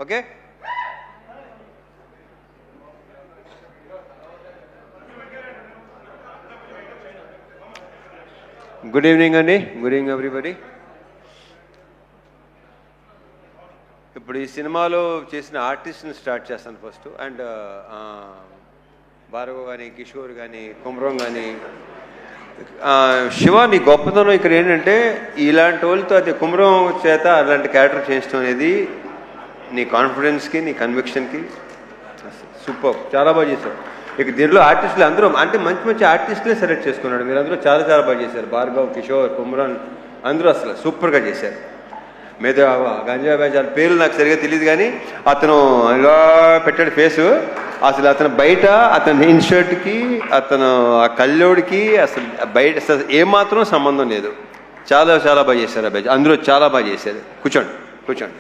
Okay. Good evening అండి. Good evening everybody. ఇప్పుడు ఈ సినిమాలో చేసిన ఆర్టిస్ట్ని స్టార్ట్ చేస్తాను ఫస్ట్. అండ్ భార్గవ్ కానీ, కిషోర్ కానీ, కుమ్రం కానీ, శివ నీ గొప్పతనం ఇక్కడ ఏంటంటే ఇలాంటి వాళ్ళతో అది కుమ్రం చేత అలాంటి క్యారెక్టర్ చేయించడం అనేది నీ కాన్ఫిడెన్స్కి, నీ కన్విక్షన్కి సూపర్. చాలా బాగా చేశారు. ఇక దీంట్లో ఆర్టిస్టులు అందరూ అంటే మంచి మంచి ఆర్టిస్టులే సెలెక్ట్ చేసుకున్నాడు. మీరు అందరూ చాలా చాలా బాగా చేశారు. భార్గవ్, కిషోర్, కుమ్రాన్ అందరూ అసలు సూపర్గా చేశారు. మీద గంజా బేజాల పేర్లు నాకు సరిగా తెలియదు కానీ అతను ఇలా పెట్టాడు ఫేసు. అసలు అతను బయట అతని ఇన్షర్ట్కి అతను ఆ కళ్ళోడికి అసలు బయట అసలు ఏమాత్రం సంబంధం లేదు. చాలా చాలా బాగా చేశారు అబ్బాయి. అందరూ చాలా బాగా చేశారు. కూర్చోండి కూర్చోండి.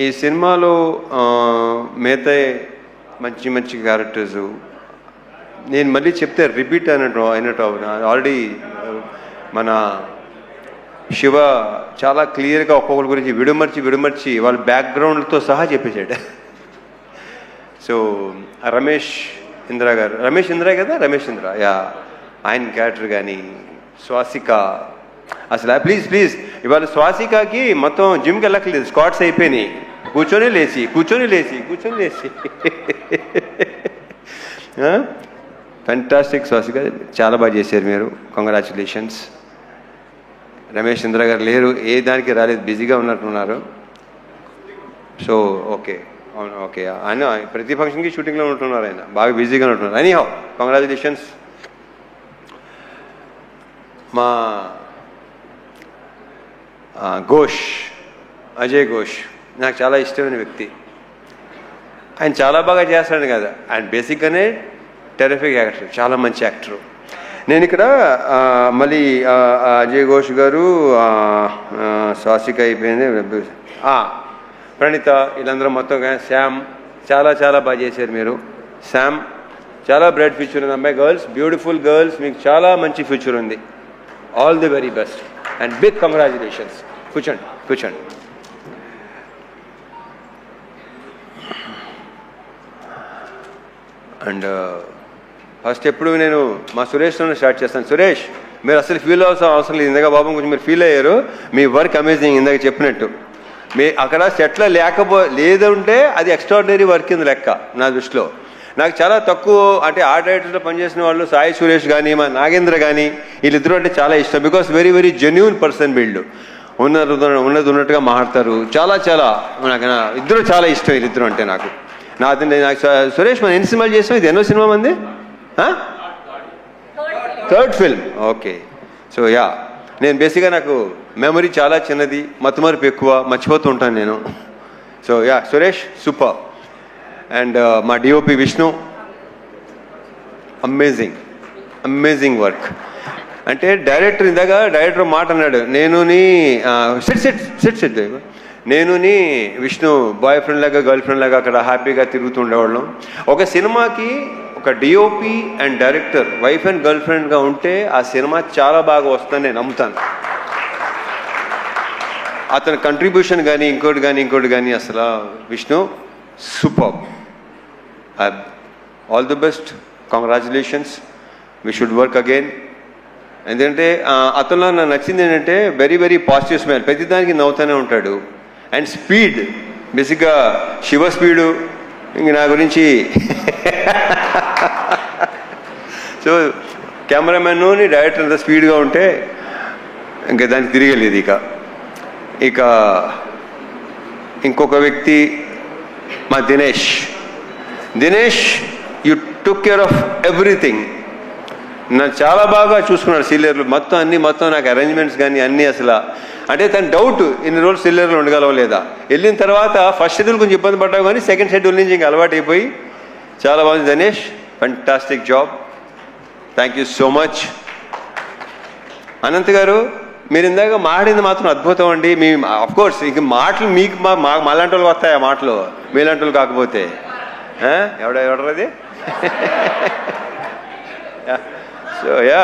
ఈ సినిమాలో మిగతా మంచి మంచి క్యారెక్టర్సు నేను మళ్ళీ చెప్తే రిపీట్ అయినట్టు ఆల్రెడీ మన శివ చాలా క్లియర్గా ఒక్కొక్కరి గురించి విడమర్చి వాళ్ళ బ్యాక్గ్రౌండ్తో సహా చెప్పేశాడు. సో రమేష్ ఇంద్ర గారు, రమేష్ ఇంద్ర యా, ఆయన క్యారెక్టర్ కానీ, స్వాసిక అసలు ప్లీజ్ ఇవాళ స్వాసికకి మొత్తం జిమ్కి వెళ్ళక్కర్లేదు, స్క్వాట్స్ అయిపోయినాయి. కూర్చొని లేచి ఫెంటాస్టిక్. స్వాసిక చాలా బాగా చేశారు మీరు. కంగ్రాచులేషన్స్. రమేష్ ఇంద్ర గారు లేరు, ఏ దానికి రాలేదు, బిజీగా ఉన్నట్టున్నారు. సో ఓకే అవును ఓకే. ఆయన ప్రతి ఫంక్షన్కి షూటింగ్లో ఉంటున్నారు, ఆయన బాగా బిజీగా ఉంటున్నారు. Any how congratulations. మా ఘోష్, అజయ్ ఘోష్ నాకు చాలా ఇష్టమైన వ్యక్తి. ఆయన చాలా బాగా చేస్తాడు కదా, ఆయన బేసిక్గానే టెరిఫిక్ యాక్టర్, చాలా మంచి యాక్టరు. నేను ఇక్కడ మళ్ళీ అజయ్ ఘోష్ గారు, స్వాసిక అయిపోయింది, ప్రణీత, వీళ్ళందరూ మొత్తం శ్యామ్ చాలా చాలా బాగా చేశారు మీరు. శ్యామ్ చాలా బ్రైట్ ఫ్యూచర్ ఉంది అమ్మాయి. గర్ల్స్, బ్యూటిఫుల్ గర్ల్స్, మీకు చాలా మంచి ఫ్యూచర్ ఉంది. All the very best and big congratulations. కూర్చోండి. అండ్ ఫస్ట్ ఎప్పుడు నేను మా సురేష్తో స్టార్ట్ చేస్తాను. సురేష్, మీరు అసలు ఫీల్ అవసరం లేదు. ఇందాక బాబు కొంచెం మీరు ఫీల్ అయ్యారు. మీ వర్క్ అమేజింగ్. ఇందాక చెప్పినట్టు మీ అక్కడ సెట్లో లేదంటే అది ఎక్స్ట్రాడినరీ వర్క్ కింద లెక్క నా దృష్టిలో. నాకు చాలా తక్కువ అంటే ఆర్ట్ డైరెక్టర్లో పనిచేసిన వాళ్ళు సాయి సురేష్ కానీ, మా నాగేంద్ర కానీ, వీళ్ళిద్దరూ అంటే చాలా ఇష్టం. Because very very genuine person వీళ్ళు. ఉన్నట్టుగా మాట్లాడతారు. చాలా చాలా నాకు ఇద్దరు చాలా ఇష్టం. వీళ్ళిద్దరు అంటే నాకు సురేష్ మనం ఎన్ని సినిమాలు చేస్తాం? ఇది ఎన్నో సినిమా మంది? Third film. Okay. So yeah, నేను బేసిక్గా నాకు మెమరీ చాలా చిన్నది, మతిమరుపు ఎక్కువ, మర్చిపోతూ ఉంటాను నేను. So yeah, Suresh super. And మా డిఓపి విష్ణు, అమేజింగ్ వర్క్. అంటే డైరెక్టర్ మాట అన్నాడు, నేను విష్ణు బాయ్ ఫ్రెండ్ లాగా గర్ల్ ఫ్రెండ్ లాగా అక్కడ హ్యాపీగా తిరుగుతూ ఉండేవాళ్ళం. ఒక సినిమాకి ఒక DOP and director wife and girl ఫ్రెండ్గా ఉంటే ఆ సినిమా చాలా బాగా వస్తుందని నేను నమ్ముతాను. అతని కంట్రిబ్యూషన్ కానీ ఇంకోటి కానీ అసలు Vishnu super. All the best, congratulations. We should work again. ఎందుకంటే అతనిలో నాకు నచ్చింది ఏంటంటే వెరీ వెరీ పాజిటివ్ స్మైల్, ప్రతిదానికి నవ్వుతూనే ఉంటాడు. అండ్ స్పీడ్, బేసిక్గా శివ స్పీడు ఇంక నా గురించి. సో కెమెరామెన్ను డైరెక్టర్ అంత స్పీడ్గా ఉంటే ఇంకా దానికి తిరిగలేదు. ఇక ఇంకొక వ్యక్తి మా Dinesh, you took care of everything. నన్ను చాలా బాగా చూసుకున్నాడు. సీనియర్లు మొత్తం నాకు అరేంజ్మెంట్స్ కానీ అన్నీ అసలు అంటే తన డౌట్ ఇన్ని రోజులు సీనియర్లు ఉండగలవా లేదా. వెళ్ళిన తర్వాత ఫస్ట్ షెడ్యూల్ కొంచెం ఇబ్బంది పడ్డావు కానీ సెకండ్ షెడ్యూల్ నుంచి ఇంకా అలవాటు అయిపోయి చాలా బాగుంది. Dinesh, fantastic job. Thank you so much. Anant గారు, మీరు ఇందాక మాట్లాడింది మాత్రం అద్భుతం అండి. మీ అఫ్కోర్స్ ఇంక మాటలు మీకు మాలాంటి వాళ్ళు వస్తాయి, ఆ మాటలు మీలాంటి వాళ్ళు కాకపోతే. ఎవడది? సో యా,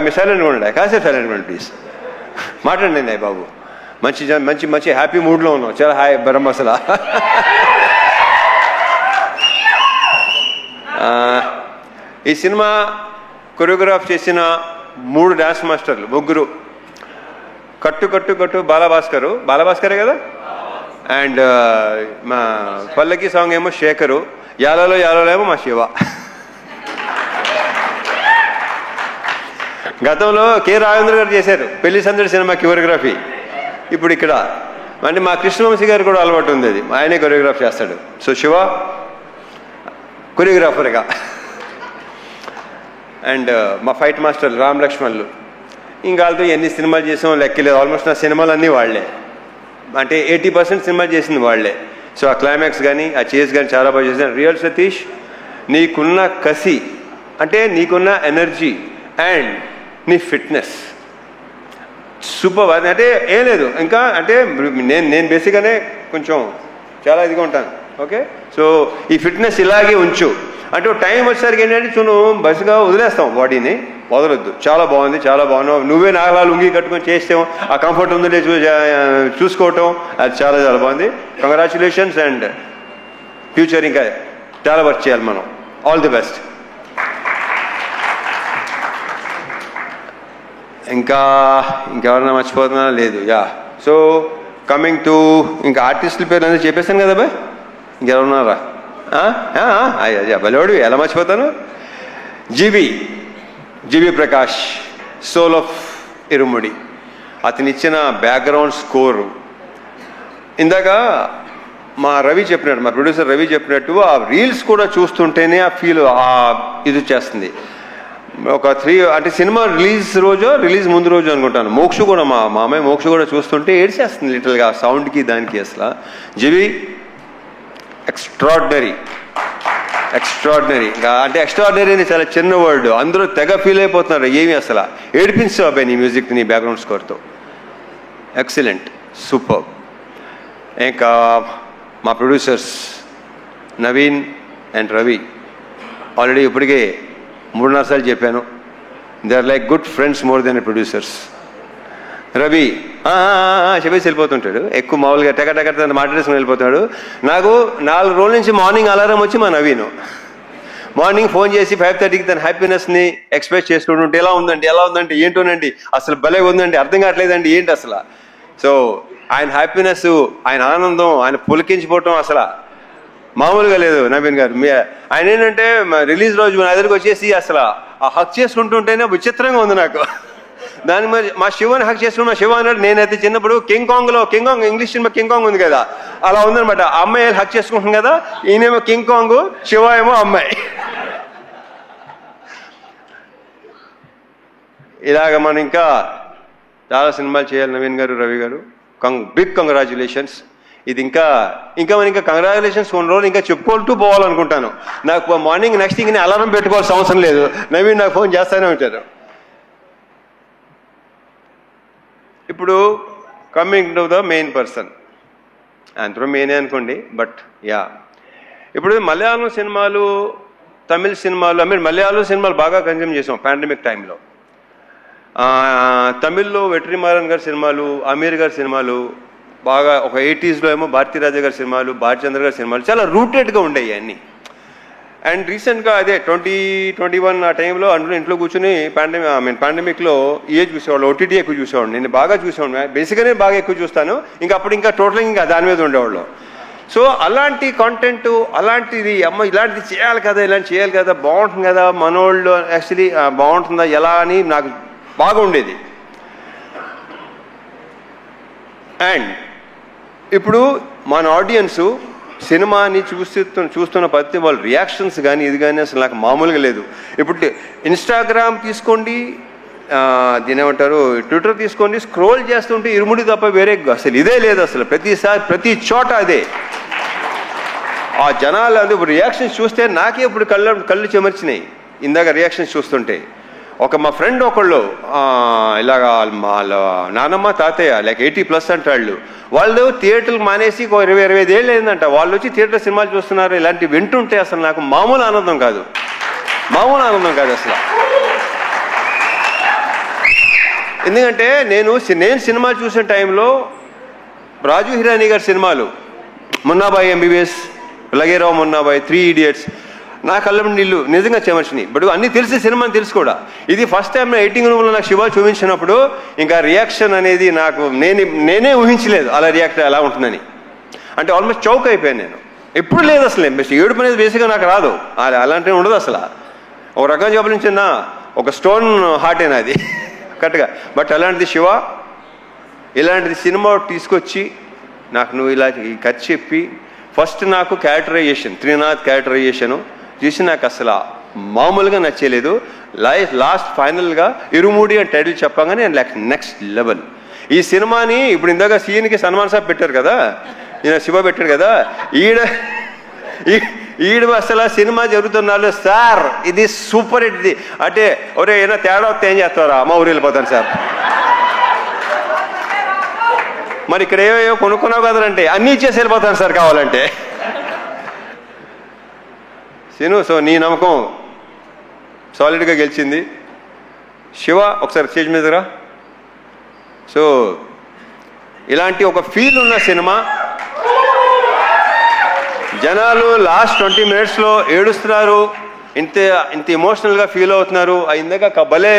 మీ సైలెంట్గా ఉండండి, కాసేపు సైలెంట్గా ఉండండి ప్లీజ్. మాట్లాడండి బాబు. మంచి మంచి మంచి హ్యాపీ మూడ్లో ఉన్నావు. చాలా హాయ్ బరం మసాలా. ఈ సినిమా కొరియోగ్రాఫ్ చేసిన 3 డాన్స్ మాస్టర్లు, ముగ్గురు. కట్టు కట్టు కట్టు బాలభాస్కరే కదా, అండ్ మా పల్లకి సాంగ్ ఏమో శేఖరు, యాలలో ఏమో మా శివ. గతంలో కె రాఘవేంద్ర గారు చేశారు పెళ్లి సందడి సినిమా కొరియోగ్రఫీ. ఇప్పుడు ఇక్కడ అంటే మా కృష్ణవంశీ గారు కూడా అలవాటు ఉంది, అది ఆయనే కొరియోగ్రాఫ్ చేస్తాడు. సో శివ కొరియోగ్రాఫర్గా, అండ్ మా ఫైట్ మాస్టర్లు రామ్ లక్ష్మణ్లు. ఇంకా వాళ్ళతో ఎన్ని సినిమాలు చేసామో లెక్కలేదు. ఆల్మోస్ట్ నా సినిమాలు అన్నీ వాళ్లే, అంటే 80% సినిమాలు చేసింది వాళ్లే. సో ఆ క్లైమాక్స్ కానీ ఆ చేస్ కానీ చాలా బాగా చేసిన. రియల్ సతీష్, నీకున్న కసి, అంటే నీకున్న ఎనర్జీ అండ్ నీ ఫిట్నెస్ సూపర్. అంటే ఏం లేదు ఇంకా, అంటే నేను బేసిక్గానే కొంచెం చాలా ఇదిగా ఉంటాను. ఓకే, సో ఈ ఫిట్నెస్ ఇలాగే ఉంచు. అంటే టైం వచ్చేసరికి ఏంటంటే చూను బస్సుగా వదిలేస్తాం, బాడీని వదలొద్దు. చాలా బాగుంది, చాలా బాగున్నావు. నువ్వే నాగలా లుంగి కట్టుకొని చేస్తాం, ఆ కంఫర్ట్ ఉందో చూసుకోవటం, అది చాలా చాలా బాగుంది. కంగ్రాచులేషన్స్, అండ్ ఫ్యూచర్ ఇంకా చాలా వర్క్ చేయాలి మనం. All the best. ఇంకెవరన్నా మర్చిపోతున్నా లేదు. యా, సో కమింగ్ టు ఇంకా ఆర్టిస్టుల పేరు అనేది చెప్పేశాను కదా బాయ్, ఇంకెవరున్నారా? బలేవాడు, ఎలా మర్చిపోతాను. జీవి ప్రకాష్, సోల్ ఆఫ్ ఇరుముడి. అతను ఇచ్చిన బ్యాక్గ్రౌండ్ స్కోరు ఇందాక మా రవి చెప్పినట్టు, మా ప్రొడ్యూసర్ రవి చెప్పినట్టు, ఆ రీల్స్ కూడా చూస్తుంటేనే ఆ ఫీల్ ఇది వచ్చేస్తుంది. ఒక 3 అంటే సినిమా రిలీజ్ ముందు రోజు అనుకుంటాను, మోక్ష కూడా మా అమ్మాయి మోక్ష కూడా చూస్తుంటే ఏడ్చేస్తుంది లిటిల్గా సౌండ్కి దానికి. అసలు జీవి ఎక్స్ట్రాడినరీ. అంటే ఎక్స్ట్రాడినరీ అని చాలా చిన్న వర్డ్, అందరూ తెగ ఫీల్ అయిపోతున్నారు. ఏమి అసలు ఏడిపించావు అబ్బాయి నీ మ్యూజిక్, నీ బ్యాక్గ్రౌండ్ స్కోర్తో. Excellent, super. ఇంకా మా producers Naveen and Ravi, already ఇప్పటికే 3-4 సార్లు చెప్పాను, they are like good friends more than producers. Ravi చెప్పేసి వెళ్ళిపోతుంటాడు, ఎక్కువ మామూలుగా టెక మాట్లాడేసుకుని వెళ్ళిపోతాడు. నాకు 4 రోజుల నుంచి మార్నింగ్ అలారం వచ్చి మా నవీను మార్నింగ్ ఫోన్ చేసి 5:30కి తన హ్యాపీనెస్ని ఎక్స్ప్రెస్ చేసుకుంటుంటే, ఎలా ఉందండి ఏంటోనండి, అసలు భలే ఉందండి, అర్థం కావట్లేదండి ఏంటి అసలు. సో ఆయన హ్యాపీనెస్, ఆయన ఆనందం, ఆయన పులికించిపోవటం అసలు మామూలుగా లేదు. నవీన్ గారు ఆయన ఏంటంటే రిలీజ్ రోజు నా దగ్గరికి వచ్చేసి అసలు ఆ హక్ చేసుకుంటుంటేనే విచిత్రంగా ఉంది నాకు. దాని మరి మా శివని హక్ చేసుకుని, మా శివ అన్నాడు, నేనైతే చిన్నప్పుడు king Kong English cinema king Kong ఉంది కదా, అలా ఉందనమాట. ఆ అమ్మాయి హక్ చేసుకుంటుంది కదా, ఈయనేమో కింగ్ కాంగ్, శివ ఏమో అమ్మాయి. ఇలాగ మనం ఇంకా చాలా సినిమాలు చేయాలి నవీన్ గారు, రవి గారు. Big congratulations. ఇది ఇంకా మనం కంగ్రాచులేషన్స్ కొన్ని రోజులు ఇంకా చెప్పుకుంటూ పోవాలనుకుంటాను. నాకు మార్నింగ్ నెక్స్ట్ థింగ్ అలారం పెట్టుకోవాల్సిన అవసరం లేదు, నవీన్ నాకు ఫోన్ చేస్తూనే ఉంటారు. ఇప్పుడు coming to the main person, అంతలో మెయినే అనుకోండి, బట్ యా, ఇప్పుడు మలయాళం సినిమాలు, తమిళ సినిమాలు, మలయాళం సినిమాలు బాగా కన్జ్యూమ్ చేసాం పాండమిక్ టైంలో. తమిళ్లో వెట్రిమారన్ గారి సినిమాలు, అమీర్ గారి సినిమాలు బాగా, ఒక 80sలో ఏమో భారతీరాజా గారి సినిమాలు, భారచంద్ర గారి సినిమాలు చాలా రూటెడ్గా ఉండేవి అన్నీ. అండ్ రీసెంట్గా అదే 2021 ఆ టైంలో అందులో ఇంట్లో కూర్చొని పాండమిక్లో చూసేవాళ్ళు, ఓటీటీ ఎక్కువ చూసేవాడు. నేను బాగా చూసేవాడు, బేసిక్గానే బాగా ఎక్కువ చూస్తాను. ఇంకా టోటల్ ఇంకా దాని మీద ఉండేవాళ్ళు. సో అలాంటి కాంటెంట్, అలాంటిది ఇలాంటిది చేయాలి కదా, బాగుంటుంది కదా, మనోళ్ళు యాక్చువల్లీ బాగుంటుందా ఎలా అని నాకు బాగా ఉండేది. అండ్ ఇప్పుడు మన ఆడియన్సు సినిమాని చూస్తున్న ప్రతి వాళ్ళ రియాక్షన్స్ కానీ ఇది కానీ అసలు నాకు మామూలుగా లేదు. ఇప్పుడు ఇన్స్టాగ్రామ్ తీసుకోండి, దీని ఏమంటారు, ట్విట్టర్ తీసుకోండి, స్క్రోల్ చేస్తుంటే ఇరుముడి తప్ప వేరే అసలు ఇదే లేదు. అసలు ప్రతి చోట అదే. ఆ జనాలు ఇప్పుడు రియాక్షన్స్ చూస్తే నాకే ఇప్పుడు కళ్ళు చెమర్చినాయి ఇందాక రియాక్షన్స్ చూస్తుంటే. మా ఫ్రెండ్ ఒకళ్ళు ఇలాగా వాళ్ళ నానమ్మ తాతయ్య లైక్ 80+ అంటాళ్ళు, వాళ్ళు థియేటర్లు మానేసి 20-25 ఏళ్ళు అయిందంట, వాళ్ళు వచ్చి థియేటర్ సినిమాలు చూస్తున్నారు. ఇలాంటివి వింటుంటే అసలు నాకు మామూలు ఆనందం కాదు అసలు. ఎందుకంటే నేను సినిమా చూసిన టైంలో రాజు హిరానీ గారి సినిమాలు మున్నాబాయి ఎంబీబీఎస్, లగేరావు మున్నాబాయి, 3 Idiots, నా కళ్ళం నీళ్ళు నిజంగా చెమర్చిని. బట్ అన్నీ తెలిసి సినిమాని తెలుసు కూడా. ఇది ఫస్ట్ టైం ఎడిటింగ్ రూమ్లో నాకు శివ చూపించినప్పుడు ఇంకా రియాక్షన్ అనేది నాకు నేనే ఊహించలేదు అలా రియాక్ట్ ఎలా ఉంటుందని. అంటే ఆల్మోస్ట్ చౌక్ అయిపోయాను నేను. ఎప్పుడు లేదు అసలు. ఏడుపు అనేది బేసిక్గా నాకు రాదు, అలాంటివి ఉండదు అసలు. ఒక రకం చెప్పిన ఒక స్టోన్ హార్టేనా అది కరెక్ట్గా. బట్ అలాంటిది శివ ఇలాంటిది సినిమా తీసుకొచ్చి నాకు నువ్వు ఇలా ఈ కథ చెప్పి ఫస్ట్ నాకు క్యారెక్టరైజేషన్, త్రినాథ్ క్యారెక్టరైజేషను చూసి నాకు అసలు మామూలుగా నచ్చలేదు. లాస్ట్ ఫైనల్గా ఇరుముడి అని టైటిల్ చెప్పగానే నెక్స్ట్ లెవెల్. ఈ సినిమాని ఇప్పుడు ఇందాక సీన్కి సన్మాన్ సాబ్ పెట్టారు కదా, ఈయన శివ పెట్టాడు కదా, ఈడు అసలు సినిమా జరుగుతున్నాడు సార్ ఇది సూపర్ హిట్. ఇది అంటే ఒరే ఏదైనా తేడా వస్తే ఏం చేస్తారా, మా ఊరు వెళ్ళిపోతాను సార్. మరి ఇక్కడ ఏవో కొనుక్కున్నావు కదంటే అన్నీ ఇచ్చేసి వెళ్ళిపోతాను సార్ కావాలంటే. సీను, సో నీ నమ్మకం సాలిడ్గా గెలిచింది. శివ ఒకసారి స్టేజ్ మీద రా. సో ఇలాంటి ఒక ఫీల్ ఉన్న సినిమా, జనాలు లాస్ట్ 20 minutesలో ఏడుస్తున్నారు, ఇంత ఎమోషనల్గా ఫీల్ అవుతున్నారు. ఇందాక భలే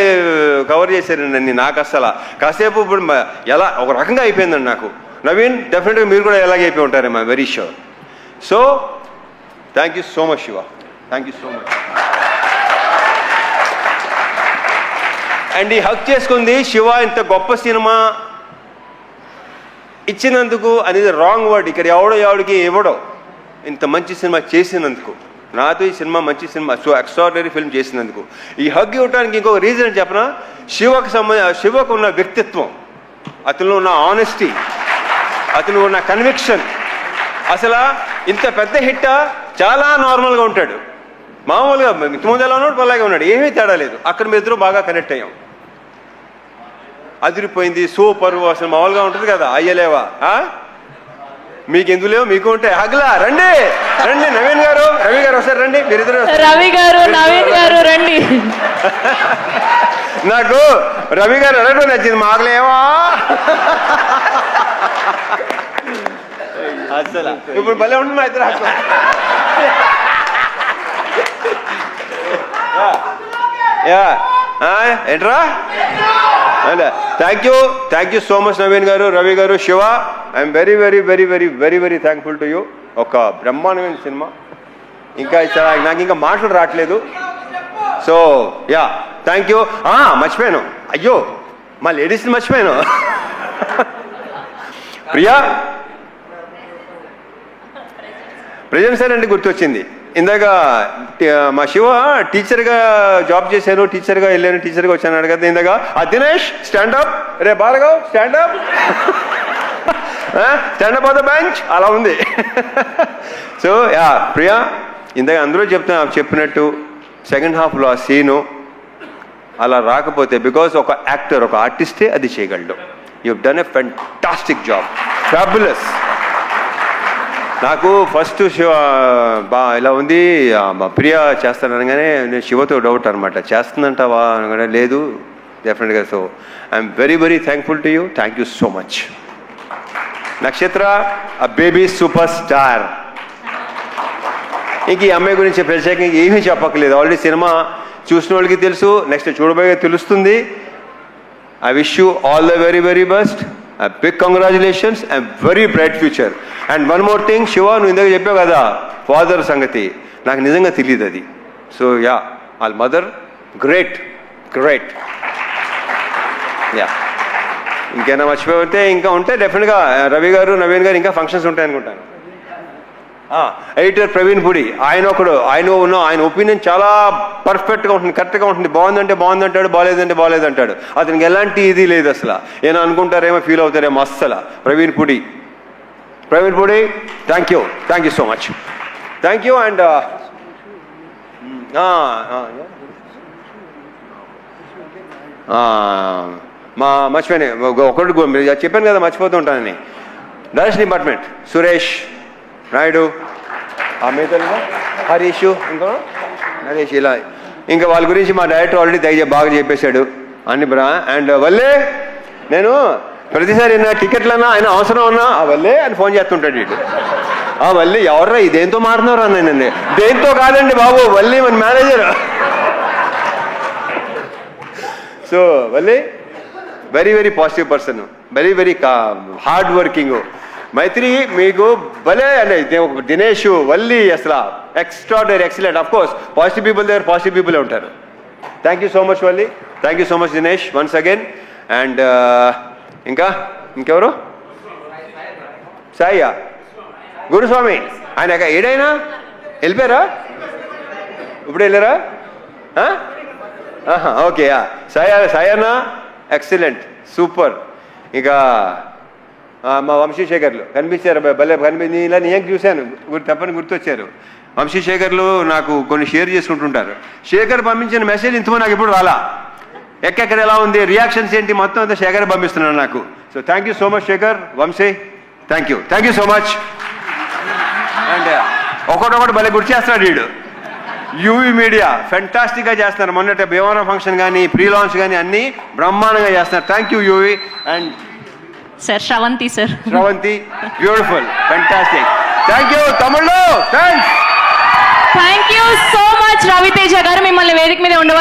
కవర్ చేశారండి. నాకు అసలు కాసేపు ఇప్పుడు ఎలా ఒక రకంగా అయిపోయిందండి నాకు. నవీన్, డెఫినెట్గా మీరు కూడా ఎలాగే అయిపోయి ఉంటారేమో, very sure. So thank you so much Shiva, thank you so much. And ఈ హక్ చేసుకుంది శివ ఇంత గొప్ప సినిమా ఇచ్చినందుకు అనేది రాంగ్ వర్డ్. ఇక్కడ ఎవడికి ఇవ్వడో ఇంత మంచి సినిమా చేసినందుకు, నాతో ఈ సినిమా మంచి సినిమా, సో ఎక్స్ట్రాడినరీ ఫిల్మ్ చేసినందుకు. ఈ హగ్ ఇవ్వడానికి ఇంకొక రీజన్ చెప్పనా, శివకు ఉన్న వ్యక్తిత్వం, అతను ఉన్న ఆనెస్టీ, అతను ఉన్న కన్విక్షన్. అసలు ఇంత పెద్ద హిట్ చాలా నార్మల్గా ఉంటాడు, మామూలుగా ముందు ఎలా ఉన్నాడు అలాగే ఉన్నాడు, ఏమీ తేడా లేదు. అక్కడ మీ ఇద్దరు బాగా కనెక్ట్ అయ్యాం, అదిరిపోయింది, సూపర్. అసలు మామూలుగా ఉంటుంది కదా, అయ్యలేవా మీకు ఎందుకు లేవు, మీకు ఉంటాయి. హగ్లా రండి రండి, నవీన్ గారు, రవి గారు ఒకసారి రండి, మీరిద్దరు. రవి గారు, నవీన్ గారు రండి. నాకు రవి గారు అడగడం నచ్చింది, మాకులేవా అసలు ఇప్పుడు భలే ఉంటుంది మా ఇద్దరు. ఏంట్రా, thank you so much Naveen garu, Ravi గారు, Shiva. I'm very very very very very very thankful to you. ఒక బ్రహ్మాండమైన సినిమా, ఇంకా నాకు ఇంకా మాటలు రావట్లేదు. So yeah, thank you. మర్చిపోయాను, అయ్యో మా లేడీస్ని మర్చిపోయాను. ప్రియా ప్రజెంట్ సార్ అంటే గుర్తొచ్చింది. ఇందాక మా శివ టీచర్గా జాబ్ చేశాను, టీచర్గా వెళ్ళాను, టీచర్గా వచ్చాను కదా ఇందాక. దినేష్ స్టాండప్, రే Bhargav stand up, stand up on the bench, అలా ఉంది. సో యా ప్రియా, ఇందాక అందరూ చెప్పినట్టు సెకండ్ హాఫ్లో ఆ సీను అలా రాకపోతే, బికాజ్ ఒక యాక్టర్, ఒక ఆర్టిస్టే అది చేయగలడు. You done a fantastic job, fabulous. నాకు ఫస్ట్ శివ ఇలా ఉంది, ప్రియా చేస్తాననగానే నేను శివతో డౌట్ అనమాట, చేస్తుందంటావా అనగానే లేదు, డెఫినెట్గా. So I'm very very thankful to you, thank you so much. నక్షత్ర, ఆ బేబీ సూపర్ స్టార్. ఇంక ఈ అమ్మాయి గురించి ప్రత్యేకంగా ఏమీ చెప్పక్కర్లేదు, ఆల్రెడీ సినిమా చూసిన వాళ్ళకి తెలుసు, నెక్స్ట్ చూడబోయే తెలుస్తుంది. I wish you all the very very best, big congratulations and very bright future. And one more thing Shiva, నువ్వు ఇందాక చెప్పావు కదా ఫాదర్ సంగతి, నాకు నిజంగా తెలియదు అది. సో యా, వాళ్ళ మదర్ గ్రేట్ గ్రేట్. యా, ఇంకేనా మర్చిపోతే ఇంకా ఉంటే డెఫినెట్గా రవి గారు, నవీన్ గారు ఇంకా ఫంక్షన్స్ ఉంటాయనుకుంటాను. ఎడిటర్ ప్రవీణ్ పుడి, ఆయన ఒపీనియన్ చాలా పర్ఫెక్ట్గా ఉంటుంది, కరెక్ట్గా ఉంటుంది. బాగుందంటే బాగుంది అంటాడు, బాగాలేదంటే బాగాలేదు అంటాడు. అతనికి ఎలాంటి ఇది లేదు అసలు. ఏమో అనుకుంటారేమో, ఫీల్ అవుతారేమో అస్సలు. Praveen Pudi, thank you so much, thank you. And మర్చిపోయాను ఒకటి చెప్పాను కదా, మర్చిపోతూ ఉంటానని. డైరెక్షన్ డిపార్ట్మెంట్ సురేష్ నాయుడు, మిగతా హరీష్, ఇంకా నరేష్, ఇలా ఇంకా వాళ్ళ గురించి మా డైరెక్టర్ ఆల్రెడీ బాగా చెప్పేశాడు అన్ని. అండ్ వల్లే నేను ప్రతిసారి నా టికెట్లన్నా ఆయన అవసరం ఉన్నా ఆ వల్లే అని ఫోన్ చేస్తుంటాడు వీడు. ఆ వల్లి ఎవర్రా ఈ దేంతో మారుతున్నారు అన్నానండి. దేంతో కాదండి బాబు, వల్లి మన manager. So Valli very very positive person, very very hard working. Maitri మీకు భలే అంటే దినేష్ వల్లి అసలు extraordinary excellent. Of course positive people దగ్గర పాజిటివ్ పీపులే ఉంటారు. Thank you so much Valli, thank you so much Dinesh once again. And ఇంకెవరు? సాయియా గురుస్వామి, ఆయన ఏడైనా వెళ్ళిపోయారా? ఇప్పుడు వెళ్ళారా? Okay Sayanna excellent super. ఇక మా వంశీశేఖర్లు కనిపించారు, భలే ఇలా నేను చూశాను, తప్పని గుర్తొచ్చారు. వంశీశేఖర్లు నాకు కొన్ని షేర్ చేసుకుంటుంటారు. శేఖర్ పంపించిన మెసేజ్ ఇంతమంది నాకు ఇప్పుడు రాలా, ఎక్కడెక్కడ ఎలా ఉంది, రియాక్షన్స్ ఏంటి, మొత్తం అంతా శేఖర్ పంపిస్తున్నాడు నాకు. So thank you so much Shekhar, Vamsi, thank you so much. And ఒకటొకటి భలే గుర్తు చేస్తున్నాడు వీడు. యూవీ మీడియా ఫెంటాస్టిక్గా చేస్తున్నారు. మొన్నటి భీమవరం ఫంక్షన్ కానీ ప్రీ లాంచ్ కానీ అన్నీ బ్రహ్మాండంగా చేస్తున్నారు. Thank you UV. And sir Sravanthi sir, Sravanthi beautiful fantastic. Thank you తమిళ్లో, thanks. Thank you so much Raviteja గారు, మిమ్మల్ని వేదిక మీద ఉండవ